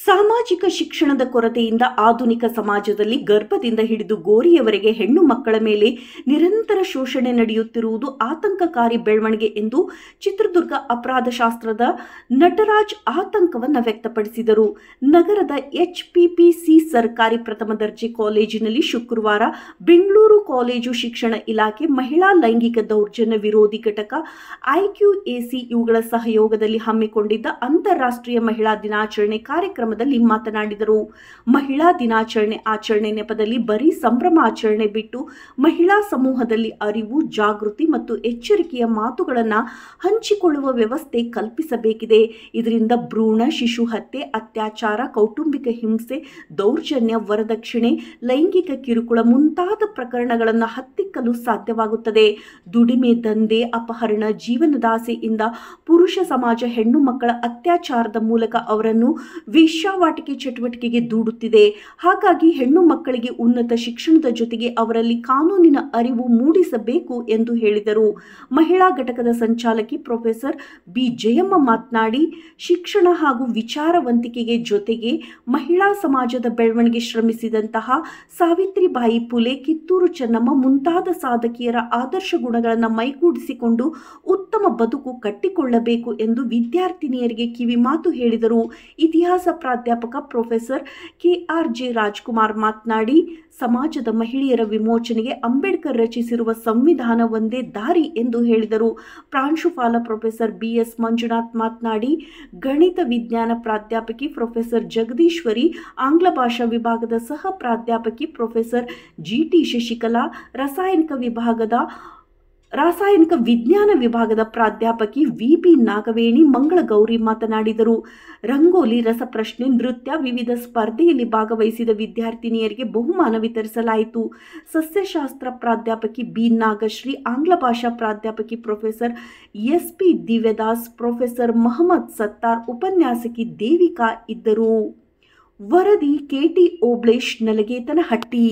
ಸಾಮಾಜಿಕ ಶಿಕ್ಷಣದ ಕೊರತೆಯಿಂದ ಆಧುನಿಕ ಸಮಾಜದಲ್ಲಿ ಗರ್ಭದಿಂದ ಹಿಡಿದು ಗೋರಿಯವರೆಗೆ ಹೆಣ್ಣು ಮಕ್ಕಳ ಮೇಲೆ ನಿರಂತರ ಶೋಷಣೆ ನಡೆಯುತ್ತಿರುವುದು ಆತಂಕಕಾರಿ ಬೆಳವಣಿಗೆ ಎಂದು ಚಿತ್ರದುರ್ಗ ಅಪರಾಧ ಶಾಸ್ತ್ರದ ನಟರಾಜ್ ಆತಂಕವನ್ನು ವ್ಯಕ್ತಪಡಿಸಿದರು. ನಗರದ HPPC ಸರ್ಕಾರಿ ಪ್ರಥಮ ದರ್ಜೆ ಕಾಲೇಜಿನಲ್ಲಿ ಶುಕ್ರವಾರ ಬೆಂಗಳೂರು ಕಾಲೇಜು ಶಿಕ್ಷಣ ಇಲಾಖೆ ಮಹಿಳಾ ಲೈಂಗಿಕ ದೌರ್ಜನ್ಯ ವಿರೋಧಿ ಘಟಕ IQAC ಇವುಗಳ ಸಹಯೋಗದಲ್ಲಿ ಹಮ್ಮಿಕೊಂಡಿದ್ದ ಅಂತಾರಾಷ್ಟ್ರೀಯ ಮಹಿಳಾ ದಿನಾಚರಣೆ ಕಾರ್ಯಕ್ರಮದಲ್ಲಿ ಮಾತನಾಡಿದರು. ಮಹಿಳಾ ದಿನಾಚರಣೆ ಆಚರಣೆ ನೆಪದಲ್ಲಿ ಬರೀ ಸಂಭ್ರಮಾಚರಣೆ ಬಿಟ್ಟು ಮಹಿಳಾ ಸಮೂಹದಲ್ಲಿ ಅರಿವು, ಜಾಗೃತಿ ಮತ್ತು ಎಚ್ಚರಿಕೆಯ ಮಾತುಗಳನ್ನು ಹಂಚಿಕೊಳ್ಳುವ ವ್ಯವಸ್ಥೆ ಕಲ್ಪಿಸಬೇಕಿದೆ. ಇದರಿಂದ ಭ್ರೂಣ ಶಿಶು ಹತ್ಯೆ, ಅತ್ಯಾಚಾರ, ಕೌಟುಂಬಿಕ ಹಿಂಸೆ, ದೌರ್ಜನ್ಯ, ವರದಕ್ಷಿಣೆ, ಲೈಂಗಿಕ ಕಿರುಕುಳ ಮುಂತಾದ ಪ್ರಕರಣಗಳನ್ನು ಹತ್ತಿಕ್ಕಲು ಸಾಧ್ಯವಾಗುತ್ತದೆ. ದುಡಿಮೆ, ದಂಧೆ, ಅಪಹರಣ, ಜೀವನದಾಸೆಯಿಂದ ಪುರುಷ ಸಮಾಜ ಹೆಣ್ಣು ಮಕ್ಕಳ ಅತ್ಯಾಚಾರದ ಮೂಲಕ ಅವರನ್ನು ವೇಶ್ಯಾವಾಟಿಕೆ ಚಟುವಟಿಕೆಗೆ ದೂಡುತ್ತಿದೆ. ಹಾಗಾಗಿ ಹೆಣ್ಣು ಮಕ್ಕಳಿಗೆ ಉನ್ನತ ಶಿಕ್ಷಣದ ಜೊತೆಗೆ ಅವರಲ್ಲಿ ಕಾನೂನಿನ ಅರಿವು ಮೂಡಿಸಬೇಕು ಎಂದು ಹೇಳಿದರು. ಮಹಿಳಾ ಘಟಕದ ಸಂಚಾಲಕಿ ಪ್ರೊಫೆಸರ್ ಬಿ ಜಯಮ್ಮ ಮಾತನಾಡಿ, ಶಿಕ್ಷಣ ಹಾಗೂ ವಿಚಾರವಂತಿಕೆಗೆ ಜೊತೆಗೆ ಮಹಿಳಾ ಸಮಾಜದ ಬೆಳವಣಿಗೆ ಶ್ರಮಿಸಿದಂತಹ ಸಾವಿತ್ರಿಬಾಯಿ ಫುಲೆ, ಕಿತ್ತೂರು ಚೆನ್ನಮ್ಮ ಮುಂತಾದ ಸಾಧಕಿಯರ ಆದರ್ಶ ಗುಣಗಳನ್ನು ಮೈಗೂಡಿಸಿಕೊಂಡು ಉತ್ತಮ ಬದುಕು ಕಟ್ಟಿಕೊಳ್ಳಬೇಕು ಎಂದು ವಿದ್ಯಾರ್ಥಿನಿಯರಿಗೆ ಕಿವಿಮಾತು ಹೇಳಿದರು. ಇತಿಹಾಸ ಪ್ರಾಧ್ಯಾಪಕ ಪ್ರೊಫೆಸರ್ KRJ ರಾಜ್ಕುಮಾರ್ ಮಾತನಾಡಿ, ಸಮಾಜದ ಮಹಿಳೆಯರ ವಿಮೋಚನೆಗೆ ಅಂಬೇಡ್ಕರ್ ರಚಿಸಿರುವ ಸಂವಿಧಾನ ಒಂದೇ ದಾರಿ ಎಂದು ಹೇಳಿದರು. ಪ್ರಾಂಶುಪಾಲ ಪ್ರೊಫೆಸರ್ BS ಮಂಜುನಾಥ್ ಮಾತನಾಡಿ, ಗಣಿತ ವಿಜ್ಞಾನ ಪ್ರಾಧ್ಯಾಪಕಿ ಪ್ರೊಫೆಸರ್ ಜಗದೀಶ್ವರಿ, ಆಂಗ್ಲ ಭಾಷಾ ವಿಭಾಗದ ಸಹ ಪ್ರಾಧ್ಯಾಪಕಿ ಪ್ರೊಫೆಸರ್ GT ಶಶಿಕಲಾ, ರಾಸಾಯನಿಕ ವಿಜ್ಞಾನ ವಿಭಾಗದ ಪ್ರಾಧ್ಯಾಪಕಿ VB ನಾಗವೇಣಿ, ಮಂಗಳಗೌರಿ ಮಾತನಾಡಿದರು. ರಂಗೋಲಿ, ರಸಪ್ರಶ್ನೆ, ನೃತ್ಯ, ವಿವಿಧ ಸ್ಪರ್ಧೆಯಲ್ಲಿ ಭಾಗವಹಿಸಿದ ವಿದ್ಯಾರ್ಥಿನಿಯರಿಗೆ ಬಹುಮಾನ ವಿತರಿಸಲಾಯಿತು. ಸಸ್ಯಶಾಸ್ತ್ರ ಪ್ರಾಧ್ಯಾಪಕಿ B ನಾಗಶ್ರೀ, ಆಂಗ್ಲ ಭಾಷಾ ಪ್ರಾಧ್ಯಾಪಕಿ ಪ್ರೊಫೆಸರ್ SP ದಿವ್ಯದಾಸ್, ಪ್ರೊಫೆಸರ್ ಮಹಮ್ಮದ್ ಸತ್ತಾರ್, ಉಪನ್ಯಾಸಕಿ ದೇವಿಕಾ ಇದ್ದರು. ವರದಿ KT ಓಬ್ಳೇಶ್, ನಲಗೇತನಹಟ್ಟಿ.